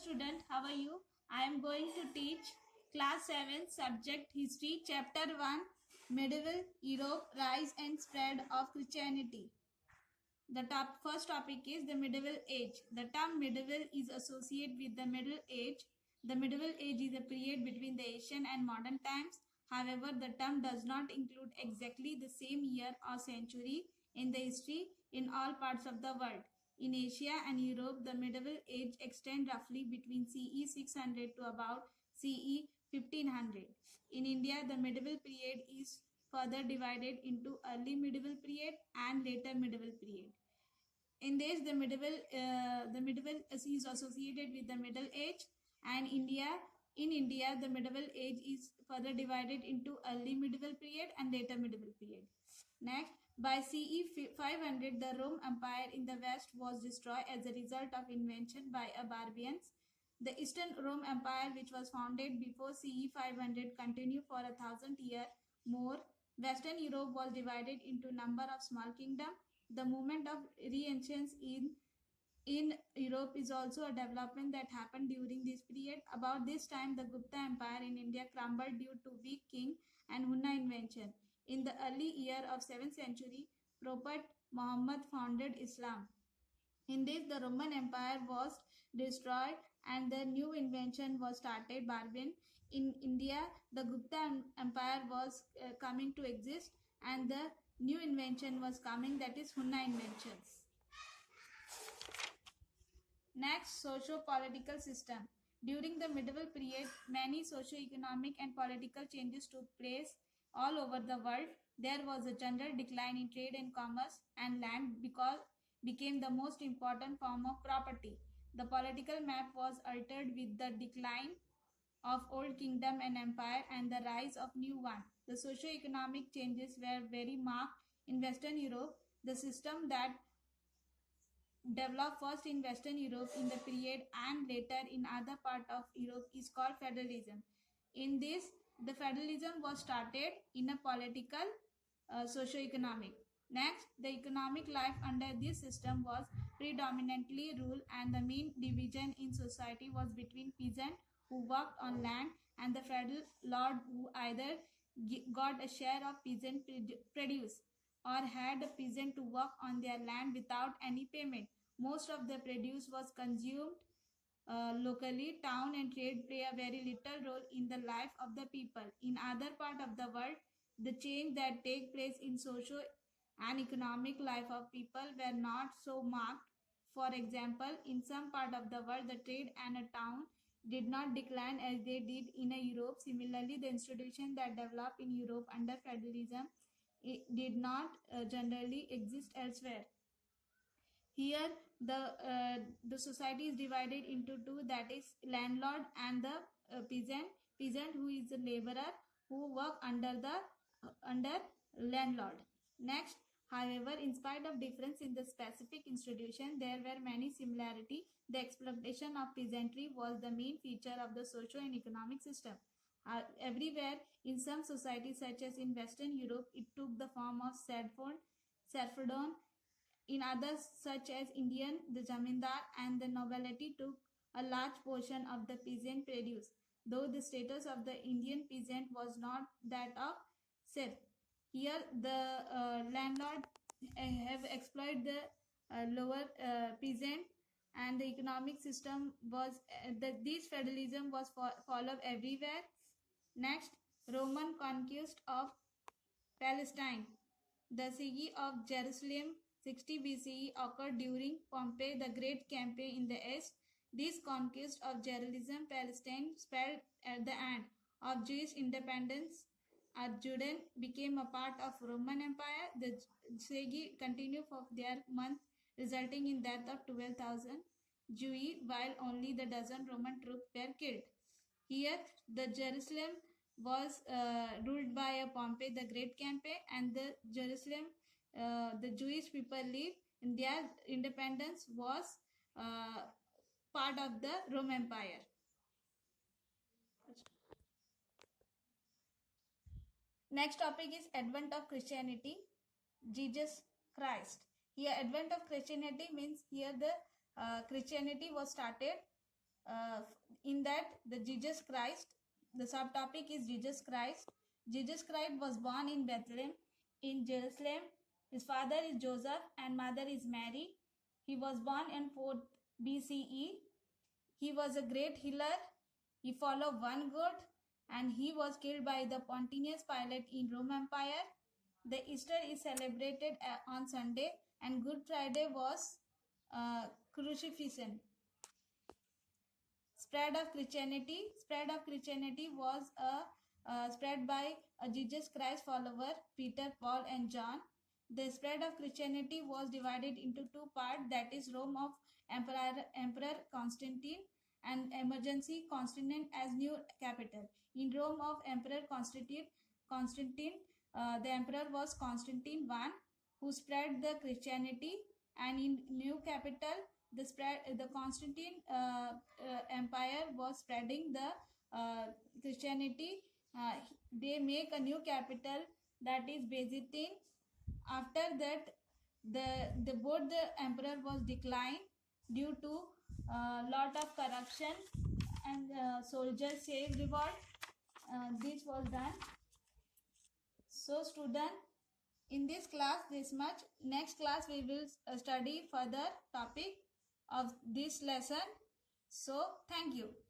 student, how are you? I am going to teach class 7 subject history chapter 1 medieval Europe rise and spread of Christianity. The first topic is the medieval age. The term medieval is associated with the Middle Age. The medieval age is a period between the ancient and modern times. However, the term does not include exactly the same year or century in the history in all parts of the world. In Asia and Europe, the medieval age extends roughly between CE 600 to about CE 1500. In India, the medieval period is further divided into early medieval period and later medieval period. In this, the medieval is associated with the Middle Age, and in India, the medieval age is further divided into early medieval period and later medieval period. Next, by CE 500, the Rome Empire in the West was destroyed as a result of invention by barbarians. The Eastern Rome Empire, which was founded before CE 500, continued for 1,000 years more. Western Europe was divided into a number of small kingdoms. The movement of renaissance in Europe is also a development that happened during this period. About this time, the Gupta Empire in India crumbled due to weak king and Hunna invention. In the early year of 7th century, Prophet Muhammad founded Islam. In this, the Roman Empire was destroyed and the new invention was started, Barbarian. In India, the Gupta Empire was coming to exist and the new invention was coming, that is Hunna inventions. Next, socio-political system. During the medieval period, many socio-economic and political changes took place all over the world. There was a general decline in trade and commerce, and land became the most important form of property. The political map was altered with the decline of old kingdom and empire and the rise of new one. The socio-economic changes were very marked in Western Europe. The system that developed first in Western Europe in the period and later in other part of Europe is called feudalism. In this, the feudalism was started in a political, socio-economic. Next, the economic life under this system was predominantly rural, and the main division in society was between peasants who worked on land and the feudal lord who either got a share of peasant produce or had a peasant to work on their land without any payment. Most of the produce was consumed locally. Town and trade play a very little role in the life of the people. In other part of the world, the change that take place in social and economic life of people were not so marked. For example, in some part of the world, the trade and a town did not decline as they did in Europe. Similarly, the institution that developed in Europe under feudalism did not generally exist elsewhere. Here, the society is divided into two, that is landlord and the peasant. Peasant who is a laborer who work under landlord. Next, however, in spite of difference in the specific institution, there were many similarity. The exploitation of peasantry was the main feature of the social and economic system. Everywhere, in some societies, such as in Western Europe, it took the form of serfdom. In others, such as Indian, the zamindar and the nobility took a large portion of the peasant produce, though the status of the Indian peasant was not that of serf. Here, the landlord have exploited the lower peasant, and the economic system was this feudalism was followed everywhere. Next, Roman conquest of Palestine. The siege of Jerusalem 60 BCE occurred during Pompey the Great campaign in the east. This conquest of Jerusalem, Palestine, spelled at the end of Jewish independence. Jordan became a part of Roman Empire. The siege continued for their month, resulting in death of 12,000 Jews, while only the dozen Roman troops were killed. Here, the Jerusalem was ruled by a Pompey the Great campaign, and the Jerusalem, the Jewish people lived in their independence was part of the Roman Empire. Next topic is Advent of Christianity, Jesus Christ. Here, Advent of Christianity means here the Christianity was started in that the Jesus Christ, the subtopic is Jesus Christ. Jesus Christ was born in Bethlehem in Jerusalem. His father is Joseph and mother is Mary. He was born in 4th BCE. He was a great healer. He followed one God and he was killed by the Pontius Pilate in Rome Empire. The Easter is celebrated on Sunday and Good Friday was crucifixion. Spread of Christianity. Spread of Christianity was spread by a Jesus Christ follower, Peter, Paul, and John. The spread of Christianity was divided into two parts, that is Rome of Emperor Constantine and emergency Constantine as new capital. In Rome of Emperor Constantine, the emperor was Constantine I, who spread the Christianity, and in new capital, the Constantine empire was spreading the Christianity. They make a new capital, that is Byzantine. After that, the both the emperor was declined due to lot of corruption and soldiers save revolt. This was done. So student, in this class this much. Next class we will study further topic of this lesson. So thank you.